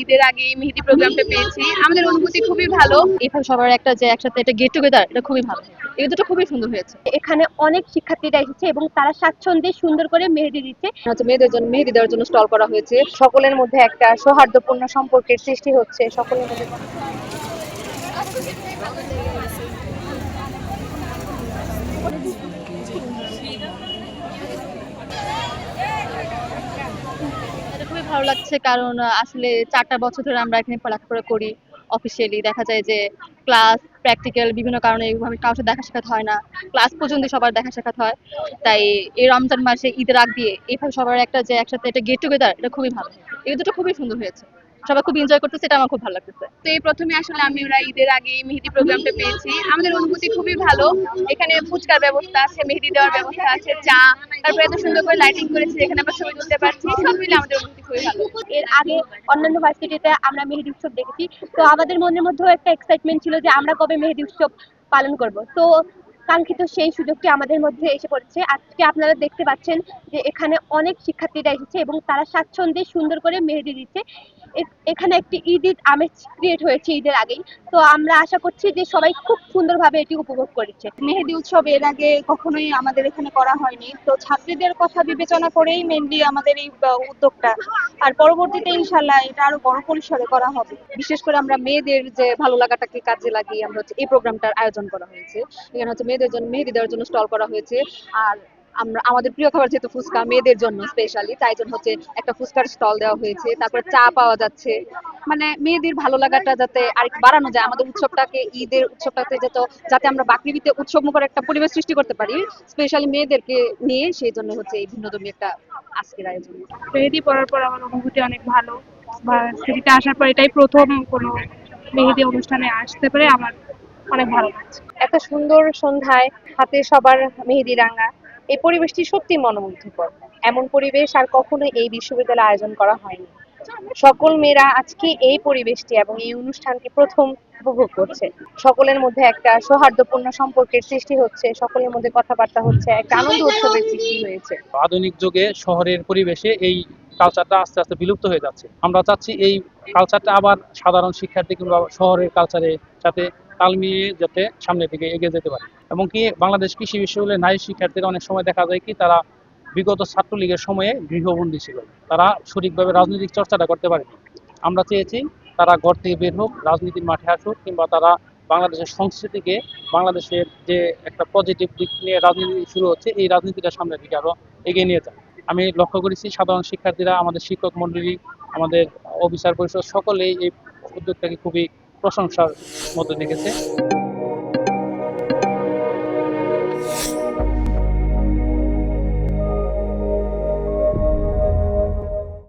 ঈদের আগে মেহেদি প্রোগ্রামটা পেয়েছি। আমাদের অনুভূতি খুবই ভালো। এখানে সবার একটা যে একসাথে একটা গেট টুগেদার, এটা খুবই ভালো। এই দুটো খুবই সুন্দর হয়েছে। এখানে অনেক শিক্ষার্থীরা এসেছে এবং তারা স্বাচ্ছন্দ্যে সুন্দর করে মেহেদি দিচ্ছে। মেয়েদের জন্য মেহেদি দেওয়ার জন্য স্টল করা হয়েছে। সকলের মধ্যে একটা সৌহার্দ্যপূর্ণ সম্পর্কের সৃষ্টি হচ্ছে। সকলের মধ্যে এটা খুবই ভালো লাগছে, কারণ আসলে 4টা বছর ধরে আমরা এখানে লেখাপড়া করি। অফিসিয়ালি দেখা যায় যে ক্লাস, প্র্যাকটিক্যাল বিভিন্ন কারণে এইভাবে কারোর সাথে দেখা সাক্ষাৎ হয় না। ক্লাস পর্যন্ত সবার দেখা সাক্ষাৎ হয়। তাই এই রমজান মাসে ঈদের আগ দিয়ে এইভাবে সবার একটা যে একসাথে একটা গেট টুগেদার, এটা খুবই ভালো। এই দুটো খুবই সুন্দর হয়েছে। সবাই খুব এনজয় করতেছে, এটা আমার খুব ভালো লাগতেছে। তো এই প্রথমে আসলে ওরা ঈদের আগে মেহেদি প্রোগ্রামটা পেয়েছি। আমাদের অনুভূতি খুবই ভালো। এখানে ফুচকার ব্যবস্থা আছে, মেহেদি দেওয়ার ব্যবস্থা আছে, চা, তারপরে এত সুন্দর করে লাইটিং করেছে যেখানে আমরা ছবি তুলতে পারছি। সব মিলে আমাদের অনুভূতি খুবই ভালো। এর আগে অন্যান্য ভার্সিটিতে আমরা মেহেদি উৎসব দেখেছি, তো আমাদের মনের মধ্যেও একটা এক্সাইটমেন্ট ছিল যে আমরা কবে মেহেদি উৎসব পালন করব। তো কাঙ্ক্ষিত সেই সুযোগটি আমাদের মধ্যে এসে পড়েছে। আজকে আপনারা দেখতে পাচ্ছেন যে এখানে অনেক শিক্ষার্থীরা এসেছে এবং তারা স্বাচ্ছন্দ্যে সুন্দর করে মেহেদি দিচ্ছে। এখানে একটি ঈদের আমেজ ক্রিয়েট হয়েছে ঈদের আগেই। তো আমরা আশা করছি যে সবাই খুব সুন্দরভাবে এটি উপভোগ করেছে। মেহেদি উৎসব এর আগে কখনোই আমাদের এখানে করা হয়নি, তো ছাত্রীদের কথা বিবেচনা করেই মেনলি আমাদের এই উদ্যোগটা। আর পরবর্তীতে ইনশাল্লাহ এটা আরো বড় পরিসরে করা হবে। বিশেষ করে আমরা মেয়েদের যে ভালো লাগাটাকে কাজে লাগিয়ে আমরা হচ্ছে এই প্রোগ্রামটার আয়োজন করা হয়েছে। এখানে হচ্ছে মেয়েদের জন্য মেহেদি দেওয়ার জন্য স্টল করা হয়েছে। আর আমরা আমাদের প্রিয় খাবার যেহেতু ফুচকা, মেয়েদের জন্য স্পেশালি, তাই জন্য হচ্ছে একটা ফুচকার স্টল দেওয়া হয়েছে। তারপরে চা পাওয়া যাচ্ছে। মানে মেয়েদের ভালো লাগাটা যাতে আরেকটু বাড়ানো যায়, আমাদের উৎসবটাকে, ঈদের উৎসবটাতে যাতে আমরা বাকৃবিতে উৎসবমুখর একটা পরিবেশ সৃষ্টি করতে পারি, স্পেশালি মেয়েদেরকে নিয়ে, সেই জন্য হচ্ছে এই ভিন্নধর্মী একটা আজকের আয়োজন। মেহেদি পরার পর আমার অনুভূতি অনেক ভালো। ভার্সিটিতে আসার পর এটাই প্রথম কোনো মেহেদি অনুষ্ঠানে আসতে পেরে আমার অনেক ভালো লাগছে। এত সুন্দর সন্ধ্যায় হাতে সবার মেহেদি রাঙা, এই পরিবেশটি সত্যি মনোমুগ্ধকর। এমন পরিবেশ আর কখনোই এই বিশ্ববিদ্যালয়ে আয়োজন করা হয়নি। সকল মেয়েরা আজকে এই পরিবেশটি এবং এই অনুষ্ঠানটি প্রথম উপভোগ করছে। সকলের মধ্যে একটা সৌহার্দ্যপূর্ণ সম্পর্কের সৃষ্টি হচ্ছে। সকলের মধ্যে কথাবার্তা হচ্ছে, একটা আনন্দ উৎসবের সৃষ্টি হয়েছে। আধুনিক যুগে শহরের পরিবেশে এই কালচারটা আস্তে আস্তে বিলুপ্ত হয়ে যাচ্ছে। আমরা চাচ্ছি এই কালচারটা আবার সাধারণ শিক্ষার্থী কিংবা শহরের কালচারে যাতে তাল মিলিয়ে যাতে সামনের দিকে এগিয়ে যেতে পারে। এবং কি বাংলাদেশ কৃষি বিশ্ববিদ্যালয়ের নারী শিক্ষার্থীরা অনেক সময় দেখা যায় কি তারা বিগত ছাত্রলীগের সময়ে গৃহবন্দী ছিল, তারা সঠিকভাবে রাজনৈতিক চর্চাটা করতে পারেনি। আমরা চেয়েছি তারা ঘর থেকে বের হোক, রাজনীতির মাঠে আসুক, কিংবা তারা বাংলাদেশের সংস্কৃতিকে, বাংলাদেশের যে একটা পজিটিভ দিক নিয়ে রাজনীতি শুরু হচ্ছে, এই রাজনীতিটা সামনের দিকে আরো এগিয়ে নিয়ে যায়। আমি লক্ষ্য করেছি সাধারণ শিক্ষার্থীরা, আমাদের শিক্ষক মন্ডলী, আমাদের অফিসার পরিষদ সকলেই এই উদ্যোগটাকে খুবই প্রশংসার মধ্যে দেখেছে।